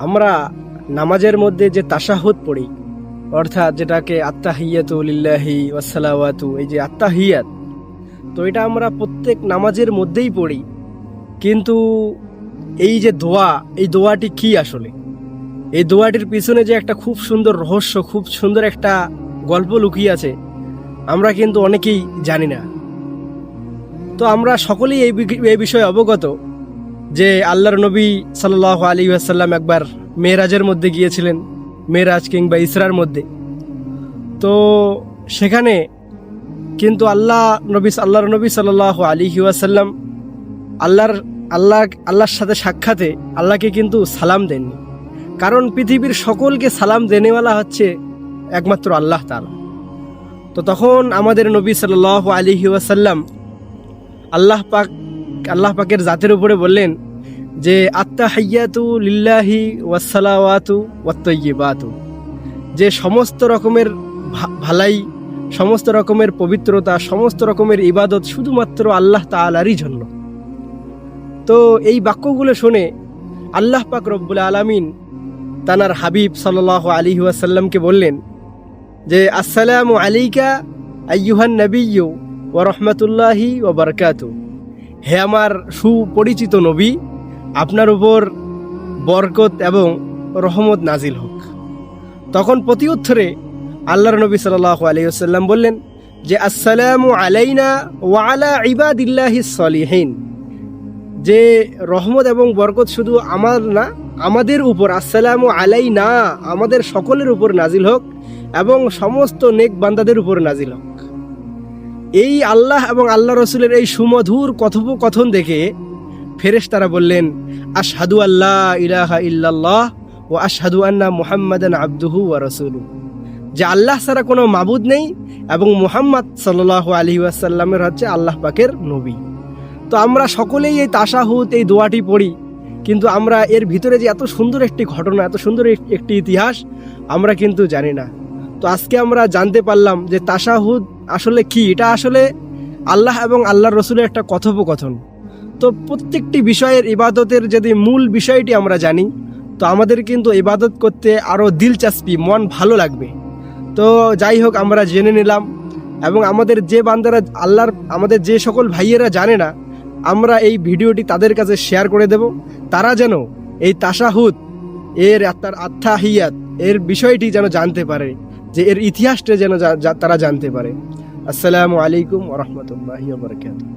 আমরা নামাজের মধ্যে যে তাশাহুদ পড়ি, অর্থাৎ যেটাকে আত্তাহিয়াতু লিল্লাহি ওয়াসসালাওয়াতু, এই যে আত্তাহিয়াত, তো এটা আমরা প্রত্যেক নামাজের মধ্যেই পড়ি। কিন্তু এই যে দোয়া, এই দোয়াটি কি আসলে? এই দোয়াটির পিছনে যে একটা খুব সুন্দর রহস্য, খুব সুন্দর একটা গল্প লুকিয়ে আছে, আমরা কিন্তু অনেকেই জানি না। তো আমরা সকলেই এই বিষয়ে অবগত যে আল্লাহর নবী সাল্লাল্লাহু আলাইহি ওয়াসাল্লাম একবার মেরাজের মধ্যে গিয়েছিলেন, মেরাজ কিংবা ইসরার মধ্যে। তো সেখানে কিন্তু আল্লাহর নবী সাল্লাল্লাহু আলাইহি ওয়াসাল্লাম আল্লাহর সাথে সাক্ষাতে আল্লাহকে কিন্তু সালাম দেননি, কারণ পৃথিবীর সকলকে সালাম দেনেওয়ালা হচ্ছে একমাত্র আল্লাহ তাআলা। তো তখন আমাদের নবী সাল্লাল্লাহু আলাইহি ওয়াসাল্লাম আল্লাহ পাকের জাতের উপরে বললেন যে আত্তাহিয়াতু লিল্লাহি ওয়াসসালাওয়াতু ওয়াত্তাইয়িবাতু, যে সমস্ত রকমের ভালাই, সমস্ত রকমের পবিত্রতা, সমস্ত রকমের ইবাদত শুধুমাত্র আল্লাহ তাআলারই জন্য। তো এই বাক্যগুলো শুনে আল্লাহ পাক রব্বুল আলামিন তানার হাবিব সাল্লাল্লাহু আলাইহি ওয়াসাল্লামকে বললেন যে আসসালামু আলাইকা আইয়ুহান নাবিয়্যু ওয়া রাহমাতুল্লাহি ওয়া বারাকাতুহু, হে আমার সুপরিচিত নবী, আপনার উপর বরকত এবং রহমত নাজিল হোক। তখন প্রতি উত্তরে আল্লাহর নবী সাল্লাল্লাহু আলাইহি ওয়াসাল্লাম বললেন যে আসসালামু আলাইনা ওয়া আলা ইবাদিল্লাহিস সলিহিন, যে রহমত এবং বরকত শুধু আমার না, আমাদের উপর, আসসালামু আলাইনা, আমাদের সকলের উপর নাজিল হোক এবং সমস্ত নেক বান্দাদের উপর নাজিল হোক। এই আল্লাহ এবং আল্লাহ রসুলের এই সুমধুর কথোপকথন দেখে ফেরেশতারা বললেন আশহাদু আল্লা ইলাহা ইল্লাল্লাহ ওয়া আশহাদু আন্না মুহাম্মাদান আবদুহু ওয়া রাসূলুহু, যে আল্লাহ ছাড়া কোনো মাবুদ নেই এবং মুহাম্মদ সাল্লাল্লাহু আলাইহি ওয়াসাল্লামের হচ্ছে আল্লাহ পাকের নবী। তো আমরা সকলেই এই তাশাহুদ, এই দোয়াটি পড়ি, কিন্তু আমরা এর ভিতরে যে এত সুন্দর একটি ঘটনা, এত সুন্দর একটি ইতিহাস আমরা কিন্তু জানি না। তো আজকে আমরা জানতে পারলাম যে তাশাহুদ আসলে কি। এটা আসলে আল্লাহ এবং আল্লাহর রসুলের একটা কথোপকথন। তো প্রত্যেকটি বিষয়ের ইবাদতের যদি মূল বিষয়টি আমরা জানি, তো আমাদের কিন্তু ইবাদত করতে আরও দিলচাস্পি, মন ভালো লাগবে। তো যাই হোক, আমরা জেনে নিলাম, এবং আমাদের যে বান্দারা আমাদের যে সকল ভাইয়েরা জানে না, আমরা এই ভিডিওটি তাদের কাছে শেয়ার করে দেব, তারা যেন এই তাশাহুদ, এর আত্তাহিয়াত, এর বিষয়টি যেন জানতে পারে, যে এর ইতিহাসটা যেন তারা জানতে পারে। আসসালামু আলাইকুম ওয়া রাহমাতুল্লাহি ওয়া বারাকাতুহু।